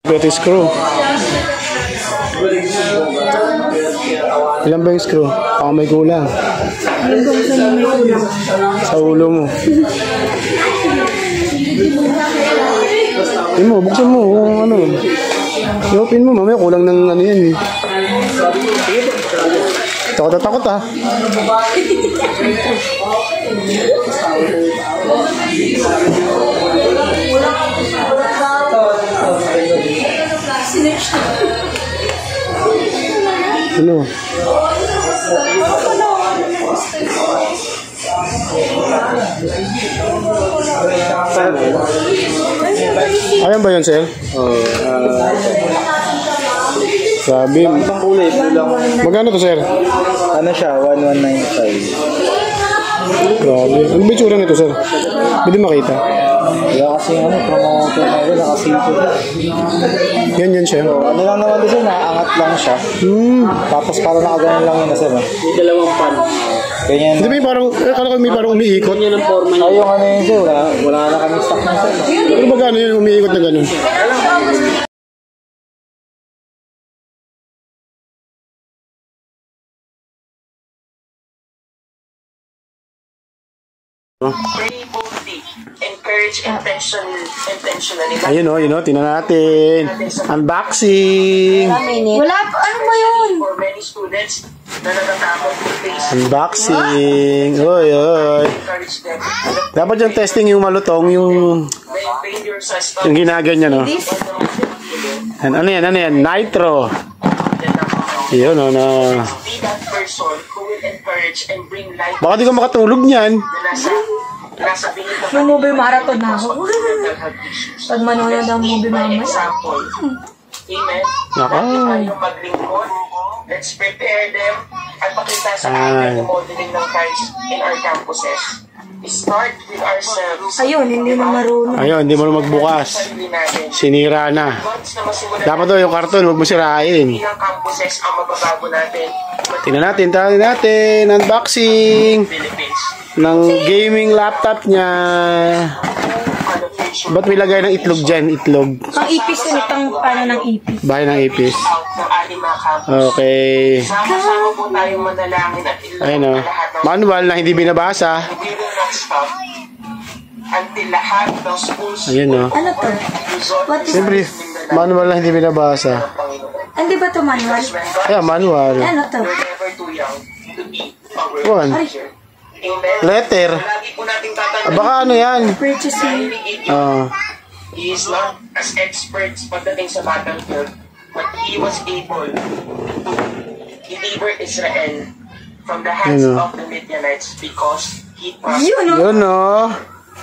Ito screw. Ilan ba yung screw? Baka may kulang. Sa ulo mo. Buksan mo kung ano. I-open mo, mamaya kulang ng ano yan eh. Takot ha. Ano? Ayan ba yun, sir? Sabi. Ang kulay, pulang. Magkano to, sir? Ano siya? 1195. Grabe. Ano ba yung tsura nito, sir? Pwede makita. Kaya kasi promoter na rin, nakasito. Yan siya. So, ano lang naman din siya, nakaangat lang siya. Tapos parang nakaganon lang yun na sir. May dalawang pan. Ganyan. Hindi ba parang, akala ko may parang umiikot? Yan ang forma niya. Ay, yung ano yun sir, wala na kami stock na sir. Ano ba gano'n yung umiikot na gano'n? Encourage intentionally. Ayun o, tingnan natin. Unboxing. Wala pa, ano ba yun? For many students na natatakot to face. Unboxing. Oy. Encourage them. Dapat yung testing yung malutong, yung Failure sa study. yung ginaganyan, no? Ano yan? Nitro. Yun, no. Be that person who will encourage and bring light Baka di ka makatulog niyan. na nasa bingit ng Yung movie marathon na ako. Pag manonood ng movie mamaya. example. Amen. Nako. Tayo maglingkod. Let's prepare them at pakita sa atin yung modeling ng Christ in our campuses. Start with ourselves. Ayun, hindi na marunong. Ayun, hindi mo na magbukas. Sarili natin. Sinira na. Once na masimulan Dapat daw yung karton, huwag mo sirain. ilang campuses ang mababago natin. Tingnan natin. Unboxing Philippines. ng gaming laptop niya. Ba't may lagay ng itlog dyan? Itlog. Ang ipis yun, itang paano ng ipis. Bahay ng ipis. Out ng ating mga campus. Okay. Sama-sama po tayong manalangin at Ayun o. lahat ng Manual na hindi binabasa. we will not stop until lahat ng schools Ayun o. Ano to? What is Siyempre, manual na hindi binabasa. Hindi ba to manual? Kaya manual. Ano to? You're never too young to be our One. teacher. Amen. Letter. Lagi po nating Ah, tatandaan. baka ano yan? Purchasing. He is not as experts pagdating sa battlefield, but he was able to deliver Israel from the hands Yun, of the Midianites because he trusted Yun o. Yun o.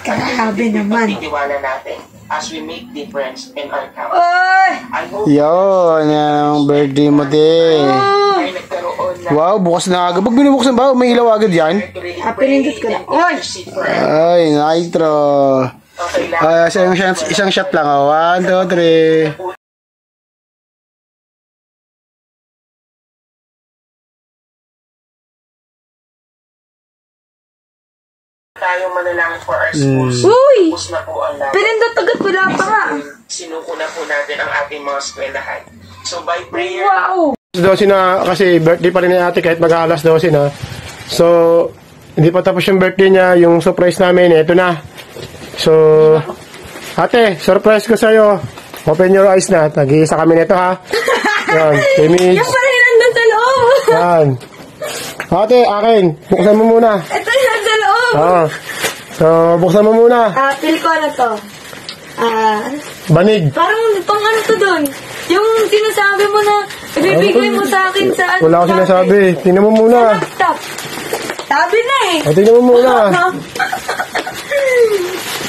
Grabe naman. tiwala natin as we make difference in our camp. Oy! I hope Yun. Yan ang birthday mo din. ay nagkaroon na Wow, bukas na agad. Pag binubuksan ba, may ilaw agad yan? Pinindot ko na. Oy! Ay, nitro. Isang shot lang. 1, 2, 3. tayong manalangin for our schools. Uy! Tapos na po ang laban. Pinindot agad, wala pa nga. Sinuko na po natin ang ating mga eskwelahan. So by prayer, Wow! 12 na kasi birthday pa rin ni ate kahit mag-alas 12 na. So, hindi pa tapos yung birthday niya. Yung surprise namin, ito na. So, ate, surprise ko sa'yo. Open your eyes na. Nag-iisa kami nito ha. Yan, image. Yung pala yung nandun sa loob. Yan. Ate, akin. Buksan mo muna. Ito yung nandun sa loob. Oo. So, buksan mo muna. Pili ko ano to. Banig. Parang pang ano to dun. Yung sinasabi mo na ibibigay mo sa akin sa ano. Wala ko sinasabi. Tingnan mo muna. Laptop. Sabi na eh. O, tingnan mo muna.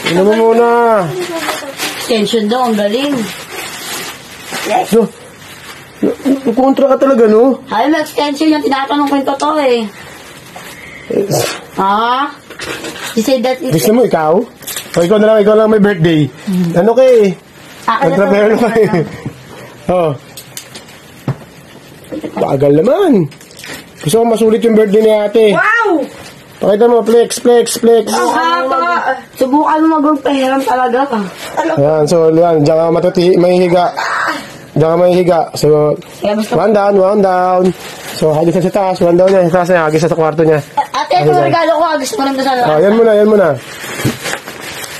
Tingnan mo muna. Tension daw, ang galing. So, kontra ka talaga, no? Ay, may extension yung tinatanong ko yung totoo eh. Ha? You say that is... Gusto mo, ikaw? O, ikaw lang may birthday. Ano kay? Nagtrapero na kayo. Oo. Bagal naman. Gusto ko masulit yung birthday ni ate. Wow! Pakita mo, flex. Subukan mo mag-pahiram talaga ka. Ayan, so yan, diyan ka mahihiga. Diyan ka mahihiga. So, one down. So, hagis na sa taas. One down na. Sa taas na, hagis na sa kwarto niya. Ate, ito regalo ko. Gusto mo lang sa Oh, yan muna.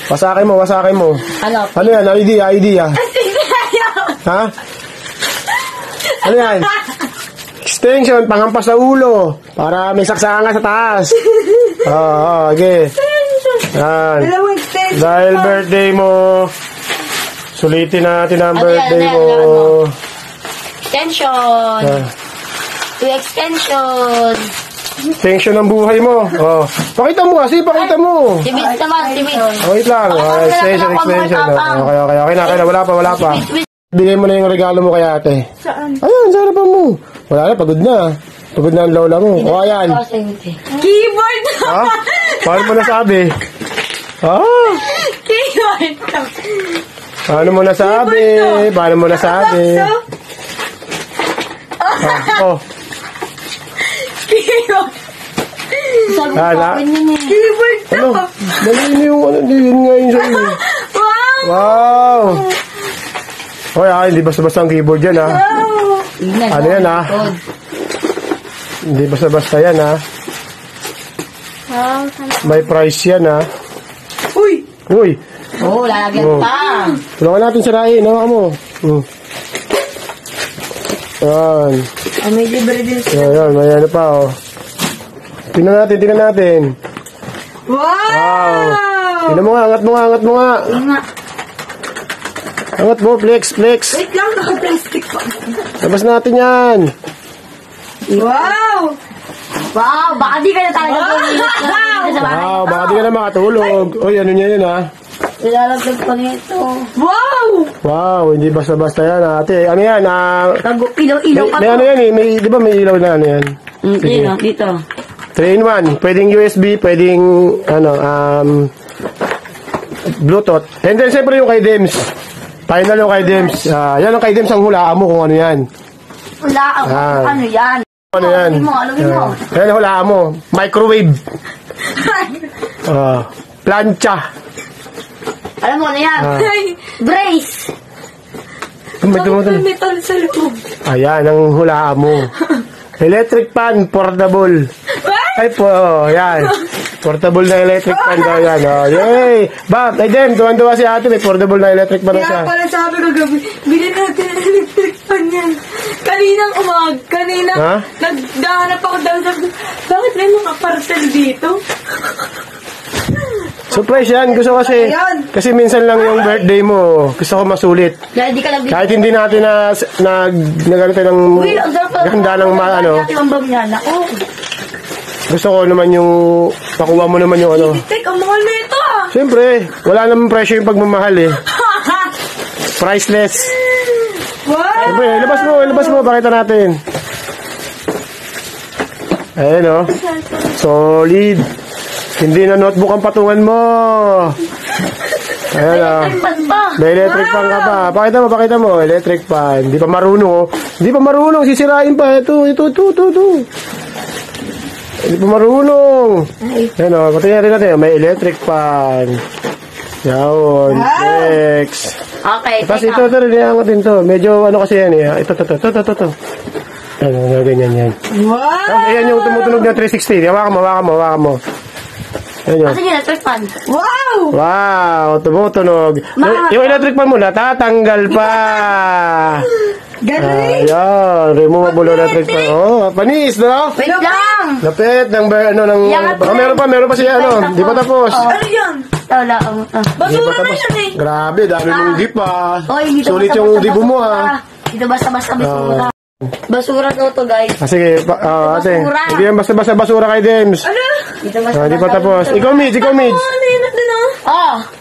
Wasakin mo. Ano? Ano yan? ID ah. Ha? Ano yan? Extension, panghampas sa ulo. Para may saksakan ka sa taas. Okay. Yan. Dahil birthday mo, sulitin natin ang birthday mo. Extension. Extension. Extension ng buhay mo. Oh. Pakita mo kasi, pakita mo. Tibis naman, tibis. Wait lang. Extension. Okay na. Wala pa. Bigay mo na yung regalo mo kay ate. Saan? Ayan, sa harapan mo. Wala na, pagod na. Pagod na ang lola mo. O, ayan. Keyboard! Ha? Paano mo nasabi? Keyboard! Paano mo nasabi? Oh. Keyboard! Sabi ko Hala. pa yun eh. Keyboard to! Ano? Dali yung yun nga yun sa'yo. Wow! Hoy, hindi basta-basta ang keyboard yan, ha? Ano yan, ha? Hindi basta-basta yan, ha? May price yan, ha? Uy! Oo, lalagyan pa. Tulungan natin sirahin. Hawakan mo. Yan. May libre din siya. Yan, may ano pa, oh. Tingnan natin. Wow! Tingnan mo nga, angat mo nga. Angat mo, flex. Wait lang, naka-plastic pa. Labas natin yan. Wow! Wow, baka di ka na talaga pumilit. Wow, baka di ka na makatulog. Uy, ano niya yun, ha? Ilalaglag pa nito. Wow! Wow, hindi basta-basta yan, ate. Ano yan, Ilaw pa may ano yan, eh. Di ba may ilaw na ano yan? Dito. 3-in-1. Pwedeng USB, pwedeng, Bluetooth. And then, siyempre yung kay Dems. Final yung kay Dems. Yan ang kay Dems ang hulaan mo kung ano yan. Hulaan mo kung ano yan. Ano yan? Alumin mo. Yan ang hulaan mo. Microwave. Plancha. Alam mo ano yan? Brace. Metal sa loob. Ayan ang hulaan mo. Electric pan, portable. Ay po, yan. Portable na electric pan daw yan. Yay! Bam, ay Dem, tuwan-tuwa si ate, may portable na electric pan na siya. Kaya pala sabi ko gabi, bilhin natin ang electric pan yan. Kanina, nagdahanap ako daw sa, bakit may mga parcel dito? Surprise yan. Gusto kasi minsan lang yung birthday mo. Gusto ko masulit. Kahit hindi natin nagano tayo ng ganda ng gusto ko naman yung pakuha mo naman yung ano. Tek, ang mahal nito ah. Siyempre, wala naman presyo yung pagmamahal eh. Priceless. Wow. Siyempre, labas mo, pakita natin. Ayan o. Solid. Hindi na notebook ang patungan mo. Ayan o. May electric fan ka pa. Pakita mo. Electric fan. Hindi pa marunong. Sisirain pa. Ito. Hindi pa marunong. Ayan o. Patingin rin natin. May electric fan. Yawn. Next. Okay. Tapos ito rin. Iangat din to. Medyo ano kasi yan eh. Ito. Ano, ganyan yan. Wow. Tapos ayan yung tumutunog na 360. Hawakan mo. Ayan yun. Sige, electric fan. Wow! Wow, tumutunog. Yung electric fan mo, natatanggal pa. Galing! Ayan, removable electric fan. Oh, panis, no? Wait lang! Lapit ng meron pa siya, di pa tapos. Ano yan? Wala. Basura na yan eh. Grabe, dami mong dip ah. Dito Sulit yung dibo mo ah. Dito basta-basta basura. Basura daw to guys. Sige, ate. Hindi yan basta-basta basura kay Dems. Dito basta-basta. Di pa tapos. Ikaw, Midge.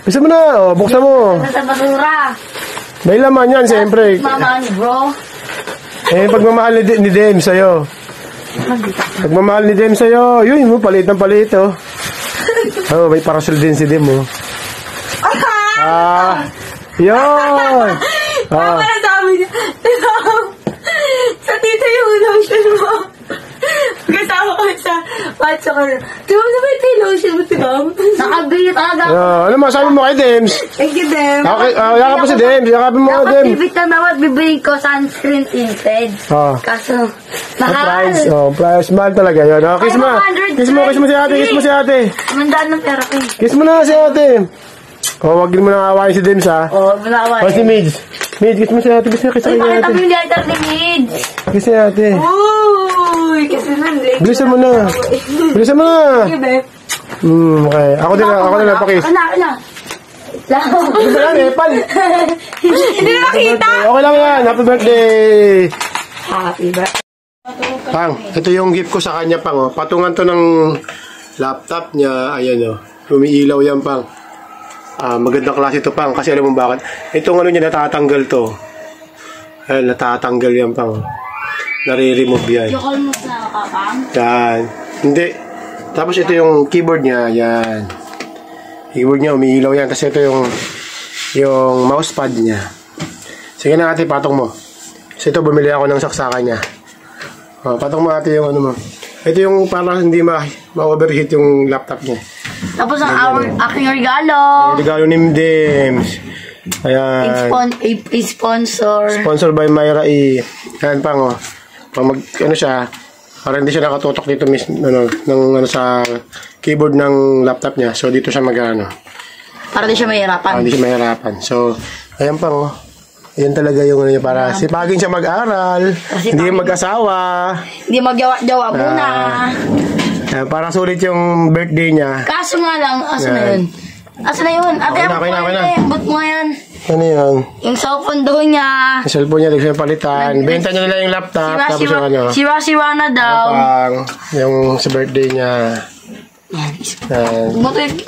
Bisa mo na, buksan mo. Basta basura. May laman yan, siyempre. Mama ni bro. Pagmamahal ni Dem sa'yo. Pagmamahal ni Dem sa'yo. Yun mo, palit ng palit, oh. Oh, may parasol din si Dem, oh. Yun. Mama na sabi niya. Sa tito yung lotion mo. Kasama kami sa patso ko. Di ba na may social mo si Gam. Nakabit aga. Ano masabi mo kay Dems? Thank you, Dem. Okay, yakap mo si Dems. Yakapin mo kay Dapat Dems. bibit na dapat bibili ko sunscreen tinted. Kaso, mahal. Price. Price. Mahal talaga yun. Kiss mo. Kiss mo si ate. Kiss mo si ate. Mandaan ng pera ko eh. Kiss mo na si ate. Wag din mo nang awayin si Dems, ha? Manawa Si Mids. Mids, kiss mo si ate. Kiss mo si Pakita ate. mo yung lighter ni Mids. Kiss si ate. Uy, kasi nandiyan. Bilisan mo na. Bilisan mo na. Sige, Beb. Okay. Ako din lang pakiss. Ano? Lako. Ito yan, Pal. Hindi na makita. Okay lang yan. Happy birthday. Happy birthday. Pang, ito yung gift ko sa kanya, Pang. Patungan to ng laptop niya. Ayan, umiilaw yan, Pang. Magandang klase ito, Pang. Kasi alam mo bakit? Itong ano niya, natatanggal to. Ayan, natatanggal yan, Pang. Nare-remove yan. Yokol mo sa kapang. Yan. Hindi. Tapos ito yung keyboard niya. Yan. Keyboard niya, umiilaw yan. Kasi ito yung mousepad niya. Sige na, ate, patong mo. Kasi ito, bumili ako ng saksakan niya. Patong mo, ate, yung ano mo. Ito yung para hindi ma-overheat yung laptop niya. Tapos ang aking regalo. Regalo ni Dems. Ayan. Sponsor. Sponsor by Myra E. Ayan, Pang, Pag siya, para hindi siya nakatutok dito sa keyboard ng laptop niya. So, dito siya Para di siya mahirapan. hindi siya mahirapan. So, ayan, Pang, Yan talaga yung ano niya para sipagin siya mag-aral, hindi mag-asawa. Hindi magjawa-jawa muna. Para sulit yung birthday niya. Kaso nga lang, asa na yun? Asa na yun? Ate, Okay na. ba't mo yan? Ano yun? Yung cellphone daw niya. Yung cellphone niya, hindi siya palitan. Benta niya nila yung laptop. Tapos yung ano. Siwa na daw. Yung sa birthday niya. Yan. Yan. Buto yung